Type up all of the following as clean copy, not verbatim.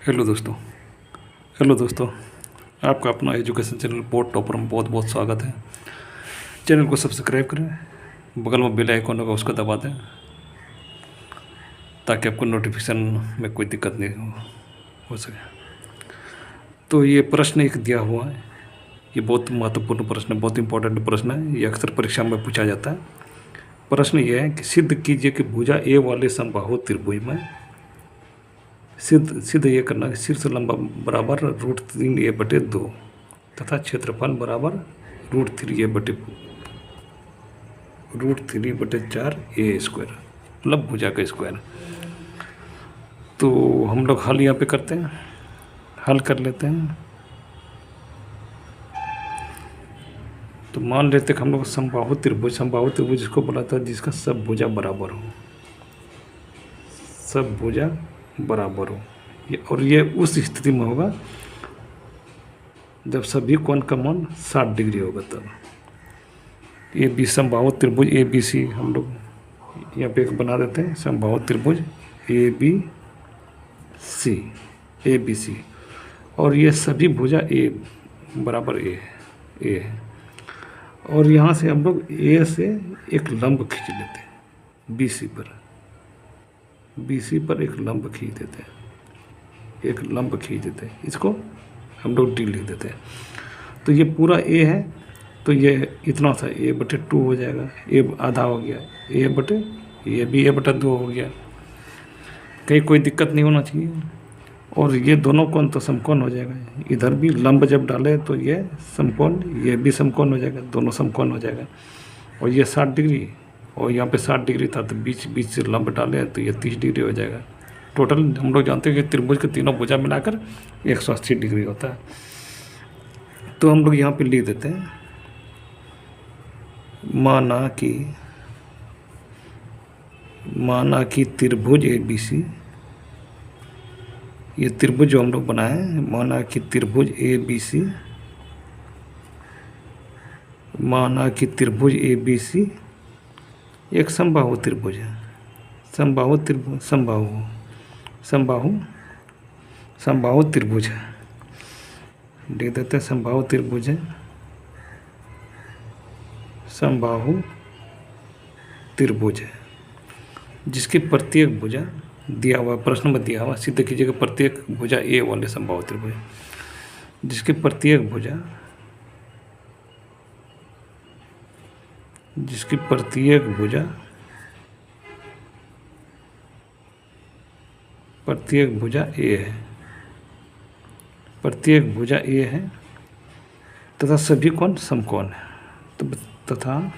Hello दोस्तों। Hello दोस्तों, आपका अपना एजुकेशन चैनल बोर्ड टॉपर में बहुत बहुत स्वागत है। चैनल को सब्सक्राइब करें, बगल में बेल आइकॉन होगा उसको दबा दें ताकि आपको नोटिफिकेशन में कोई दिक्कत नहीं हो सके। तो ये प्रश्न एक दिया हुआ है, ये बहुत महत्वपूर्ण प्रश्न है, बहुत इंपॉर्टेंट प्रश्न है, ये अक्सर परीक्षा में पूछा जाता है। प्रश्न ये है कि सिद्ध कीजिए कि भुजा ए वाले समबाहु त्रिभुज में सिद्ध ये करना कि शीर्ष लंबा बराबर √3a/2 तथा क्षेत्रफल बराबर √3/4a², मतलब भुजा का स्क्वायर। तो हम लोग हल यहाँ पे करते हैं, हल कर लेते हैं। तो मान लेते हैं कि हम लोग समबाहु त्रिभुज इसको बोला था जिसका सब भुजा बराबर हो, सब भुजा बराबर हो। और ये उस स्थिति में होगा जब सभी कोण का मान 60 डिग्री होगा। तब ये भी समबाहु त्रिभुज ABC हम लोग यहाँ पे एक बना देते हैं, समबाहु त्रिभुज ABC, और ये सभी भुजा A बराबर A है। और यहाँ से हम लोग A से एक लंब खींच लेते हैं, BC पर एक लंब खींच देते हैं, इसको हम लोग D लिख देते हैं। तो ये पूरा A है, तो ये इतना सा A/2 हो जाएगा, A आधा हो गया, ये भी A/2 हो गया। कहीं कोई दिक्कत नहीं होना चाहिए। और ये दोनों कोण तो समकोण हो जाएगा, इधर भी लंब जब डाले तो ये समकोण, ये भी समकोण हो जाएगा, दोनों समकोण हो जाएगा। और ये 60 डिग्री और यहाँ पे 60 डिग्री था, तो बीच से लंब डाले तो ये 30 डिग्री हो जाएगा। टोटल हम लोग जानते हैं कि त्रिभुज के तीनों भुजा मिलाकर 180 डिग्री होता है। तो हम लोग यहाँ पे लिख देते हैं, माना कि त्रिभुज ABC, ये त्रिभुज जो हम लोग बनाए हैं, माना कि त्रिभुज ABC एक समबाहु त्रिभुज है। समबाहु त्रिभुज है, लिख देते हैं समबाहु त्रिभुज है, समबाहु त्रिभुज है जिसकी प्रत्येक भुजा दिया हुआ, प्रश्न में दिया हुआ, सिद्ध कीजिएगा प्रत्येक भुजा A वाले समबाहु त्रिभुज, जिसकी प्रत्येक भुजा A है, प्रत्येक भुजा A है तथा सभी कोण समकोण है। तथा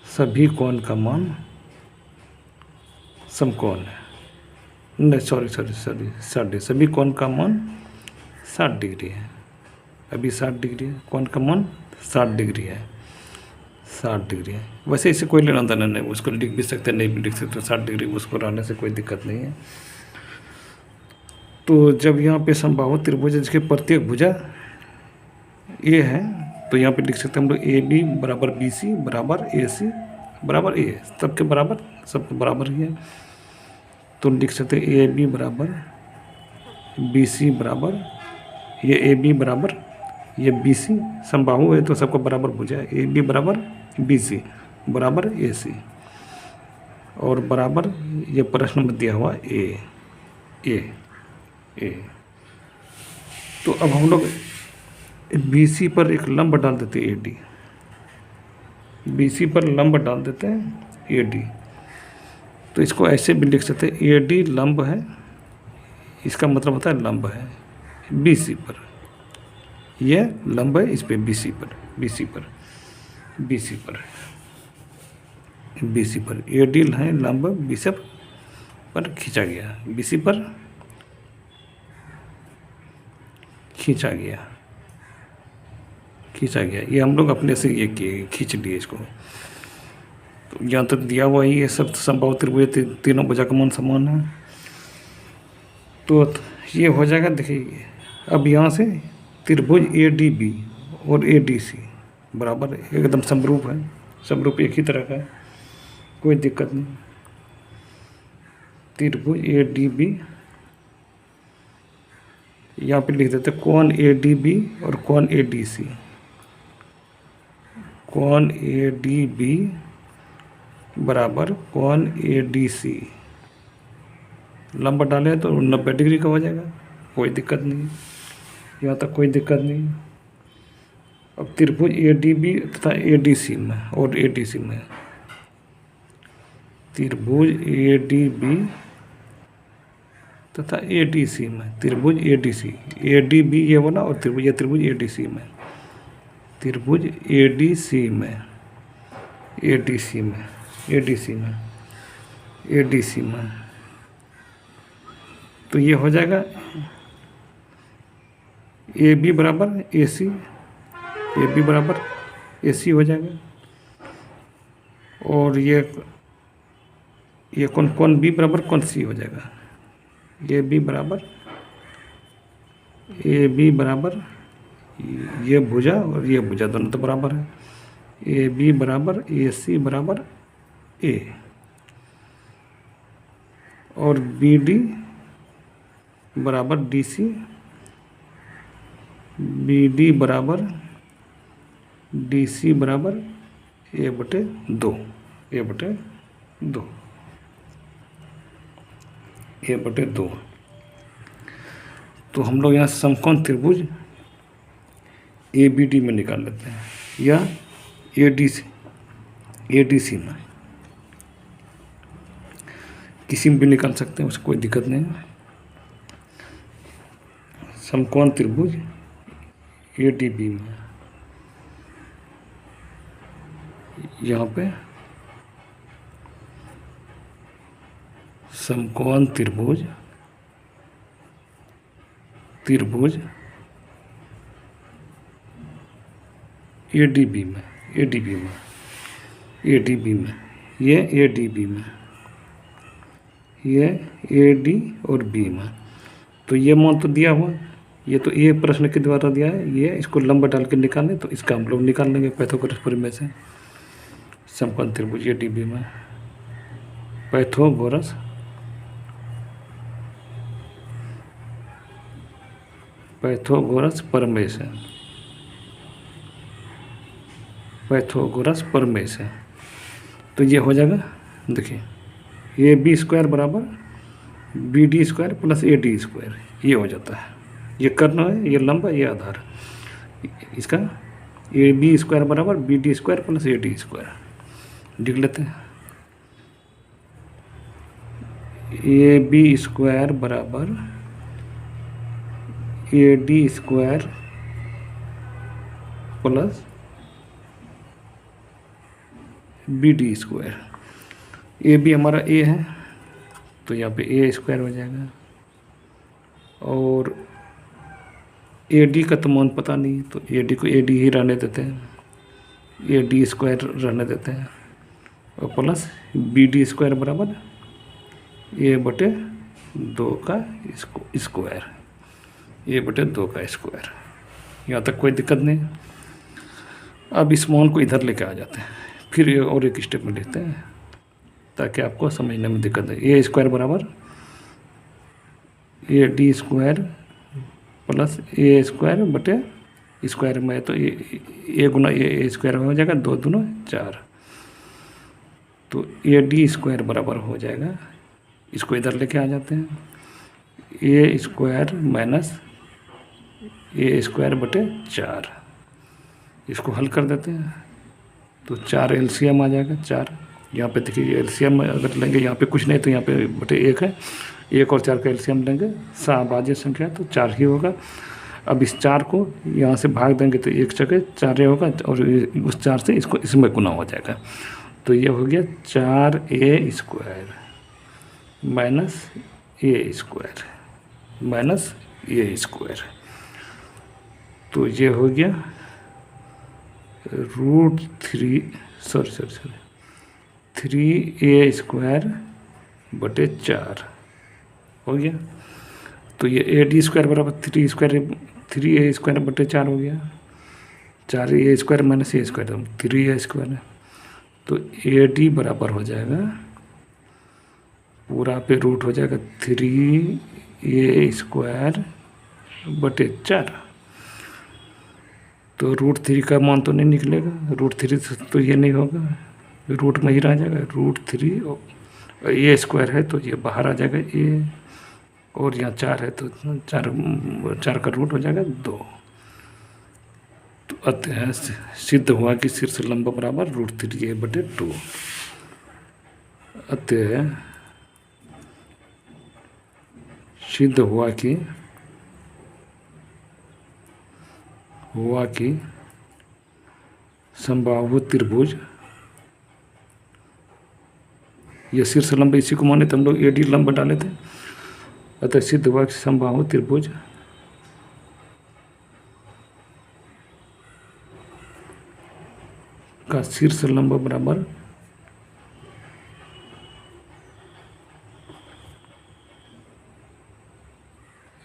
सभी कोण का मान समकोण है, नहीं सॉरी, सभी कोण का मान 60 डिग्री है। अभी 60 डिग्री है, कोण का मान 60 डिग्री है, 60 डिग्री है। वैसे इसे कोई लेना देना नहीं, उसको लिख भी सकते, नहीं भी लिख सकते, 60 डिग्री उसको रहने से कोई दिक्कत नहीं है। तो जब यहाँ पे समबाहु त्रिभुज जिसके प्रत्येक भुजा A है, तो यहाँ पे लिख सकते हैं हम लोग AB बराबर BC बराबर AC बराबर A, सबके बराबर, सब बराबर ही है। तो लिख सकते हैं AB बराबर BC बराबर, ये AB बराबर ये BC, समबाहु है तो सबको बराबर भुजा है, AB बराबर BC बराबर AC, और बराबर ये प्रश्न में दिया हुआ A। तो अब हम लोग BC पर एक लंब डाल देते हैं AD, BC पर लंब डाल देते हैं AD। तो इसको ऐसे भी लिख सकते हैं, AD लंब है, इसका मतलब होता है लंब है BC पर, यह लंब है इस पे BC पर AD है लंब BC पर खींचा गया, BC पर खींचा गया। ये हम लोग अपने से ये खींच लिए इसको। तो यहाँ तक दिया हुआ ही ये सब समबाहु त्रिभुज, तीनों भुजा का मान समान है। तो ये हो जाएगा। देखिए अब यहाँ से त्रिभुज ADB और ADC बराबर एकदम समरूप है, समरूप एक ही तरह का है, कोई दिक्कत नहीं। त्रिभुज ए डी बी, यहाँ पे लिख देते कोण ए डी बी और कोण ए डी सी। कोण ए डी बी बराबर कोण ए डी सी, लंबा डाले तो 90 डिग्री का हो जाएगा, कोई दिक्कत नहीं, यहाँ तक कोई दिक्कत नहीं। अब त्रिभुज ए डी बी तथा ए डी सी में और ए डी सी में, त्रिभुज ए डी बी तथा ए डी सी में, त्रिभुज A D C, A D B ये बना और त्रिभुज ए डी सी में, त्रिभुज ए डी सी में, ए डी सी में, ए डी सी में, ए डी सी में, तो ये हो जाएगा ए बी बराबर ए सी, ए बी बराबर ए सी हो जाएगा। और ये कौन बी बराबर कौन सी हो जाएगा, ए बी बराबर ये भुजा और ये भुजा दोनों तो बराबर है, ए बी बराबर ए सी बराबर ए, और बी डी बराबर डी सी, बी डी बराबर डी सी बराबर ए बटे 2, ए बटे 2, ए बटे 2। तो हम लोग यहाँ समकोण त्रिभुज ए बी डी में निकाल लेते हैं, या ए डी सी में, किसी में भी निकाल सकते हैं, उससे कोई दिक्कत नहीं है। समकोण त्रिभुज ए डी बी में, यहाँ पे समकोण त्रिभुज ए डी बी में, ए डी बी में, ए डी बी में, ये ए डी बी में, ये ए डी और बी में, तो ये मान तो दिया हुआ, ये तो ए प्रश्न के द्वारा दिया है, ये इसको लंबा डाल के निकालें तो इसका हम लोग निकाल लेंगे पाइथागोरस प्रमेय से। समकोण त्रिभुज ए डी बी में पाइथागोरस प्रमेय से, पाइथागोरस प्रमेय से, तो ये हो जाएगा, देखिए ए बी स्क्वायर बराबर B D square plus A D square, ये हो जाता है, ये कर्ण है, ये लंब है, ये आधार, इसका ए बी स्क्वायर बराबर B D square plus A D square लिख लेते हैं। ए बी स्क्वायर बराबर A D square plus B D square, A B हमारा ए है तो यहाँ पे ए स्क्वायर हो जाएगा, और ए डी का तो मान पता नहीं, तो ए डी को ए डी ही रहने देते हैं, ए डी स्क्वायर रहने देते हैं, और प्लस बी डी स्क्वायर बराबर ए बटे 2 का स्क्वायर, ए बटे 2 का स्क्वायर, यहाँ तक कोई दिक्कत नहीं। अब इस मान को इधर लेके आ जाते हैं, फिर और एक स्टेप में लिखते हैं ताकि आपको समझने में दिक्कत है। ए स्क्वायर बराबर A D square plus A square बटे स्क्वायर में तो ए गुना ए स्क्वायर हो जाएगा, 2 दूना 4, तो ए डी स्क्वायर बराबर हो जाएगा, इसको इधर लेके आ जाते हैं, ए स्क्वायर माइनस ए स्क्वायर बटे 4, इसको हल कर देते हैं तो 4 एलसीएम आ जाएगा, 4 यहाँ पे देखिए एलसीएम अगर लेंगे, यहाँ पे कुछ नहीं तो यहाँ पे बटे 1 है, 1 और 4 का एलसीएम लेंगे, सहभाज्य संख्या है तो 4 ही होगा। अब इस 4 को यहाँ से भाग देंगे तो 1 जगह 4 होगा, और उस 4 से इसको इसमें गुना हो जाएगा, तो ये हो गया 4a स्क्वायर माइनस ए स्क्वायर माइनस ए स्क्वायर, तो ये हो गया √3 स्क्वायर बटे 4 हो गया। तो ये ए डी स्क्वायर बराबर 3a स्क्वायर बटे 4 हो गया, 4a स्क्वायर माइनस ए स्क्वायर 3a स्क्वायर है, तो ए डी बराबर हो जाएगा पूरा पे रूट हो जाएगा 3a² बटे 4। तो √3 का मान तो नहीं निकलेगा, √3 तो ये नहीं होगा, रूट में ही रह जाएगा। √3 a² है तो ये बाहर आ जाएगा a, और यहाँ 4 है तो 4 का रूट हो जाएगा 2। तो अतः सिद्ध हुआ कि शीर्ष लंब बराबर √3a बटे 2। अतः सिद्ध हुआ कि समबाहु त्रिभुज, ये शीर्ष लंब इसी को माने तो हम लोग AD लंब डाले थे। अतः सिद्ध हुआ कि समबाहु त्रिभुज का शीर्ष लंब बराबर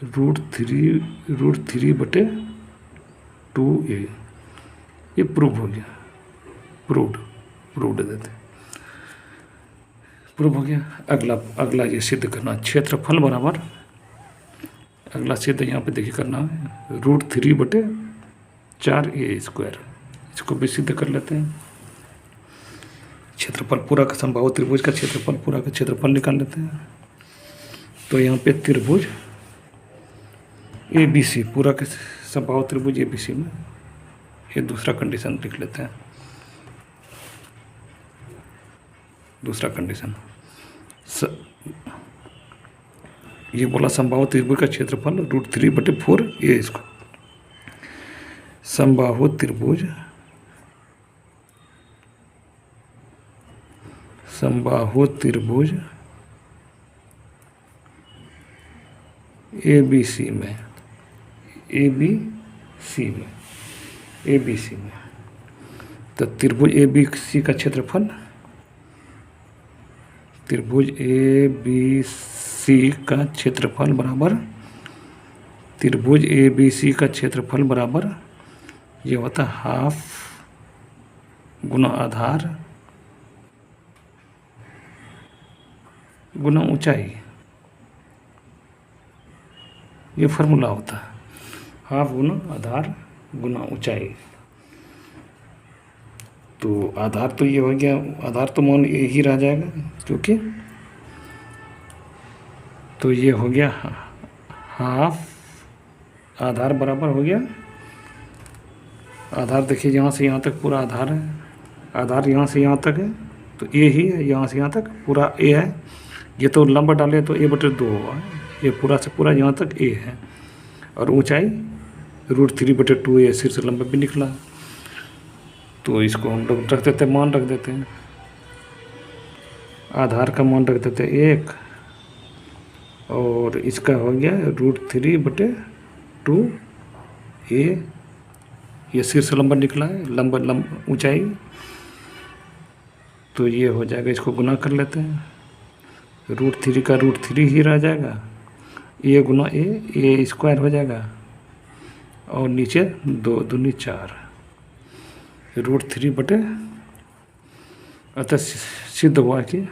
√3 बटे 2a। ये प्रूव हो गया, प्रूव्ड देते, प्रूव हो गया। अगला ये सिद्ध करना, क्षेत्रफल बराबर, अगला सिद्ध यहाँ पे देखिए करना है √3 बटे 4a²। इसको भी सिद्ध कर लेते हैं। क्षेत्रफल पूरा का समबाहु त्रिभुज का क्षेत्रफल, पूरा का क्षेत्रफल निकाल लेते हैं। तो यहाँ पे त्रिभुज ABC, पूरा के समबाहु त्रिभुज ABC में ये दूसरा कंडीशन लिख लेते हैं। दूसरा कंडीशन ये बोला समबाहु त्रिभुज का क्षेत्रफल √3 बटे 4a²। समबाहु त्रिभुज ABC में तो त्रिभुज ABC का क्षेत्रफल, त्रिभुज ABC का क्षेत्रफल बराबर, त्रिभुज ABC का क्षेत्रफल बराबर ये होता हाफ गुना आधार गुना ऊंचाई। ये फार्मूला होता है, हाफ गुना आधार गुना ऊंचाई। तो आधार तो ये हो गया, आधार तो मान ये ही रह जाएगा क्योंकि, तो ये हो गया हाफ, आधार बराबर हो गया, आधार देखिए यहाँ से यहाँ तक पूरा आधार है, आधार यहाँ से यहाँ तक है तो a ही है, यहाँ से यहाँ तक पूरा a है। ये तो लंब डाले तो a बटे 2 होगा, ये पूरा से पूरा यहाँ तक a है, और ऊंचाई √3 बटे 2a शीर्ष लंब भी निकला। तो इसको हम लोग रख देते, मान रख देते हैं, आधार का मान रख देते 1, और इसका हो गया √3 बटे 2a, ये शीर्ष लंब निकला है, लंब ऊंचाई। तो ये हो जाएगा, इसको गुना कर लेते हैं, √3 का √3 ही रह जाएगा, a गुना a² हो जाएगा, और नीचे 2 दूनी 4, √3 बटे, अतः सिद्ध हुआ कि,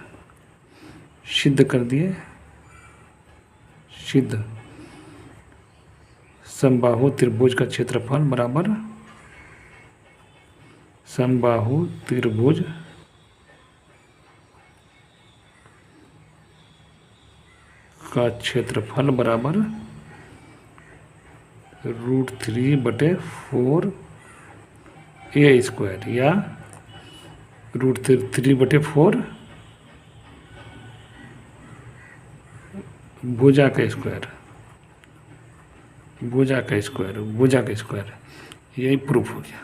सिद्ध कर दिए, सिद्ध समबाहु त्रिभुज का क्षेत्रफल बराबर समबाहु त्रिभुज का क्षेत्रफल बराबर √3 बटे 4a² या √3 बटे 4 भुजा का स्क्वायर, यही प्रूफ हो गया।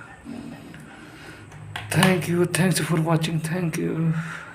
Thank you, thanks for watching, thank you.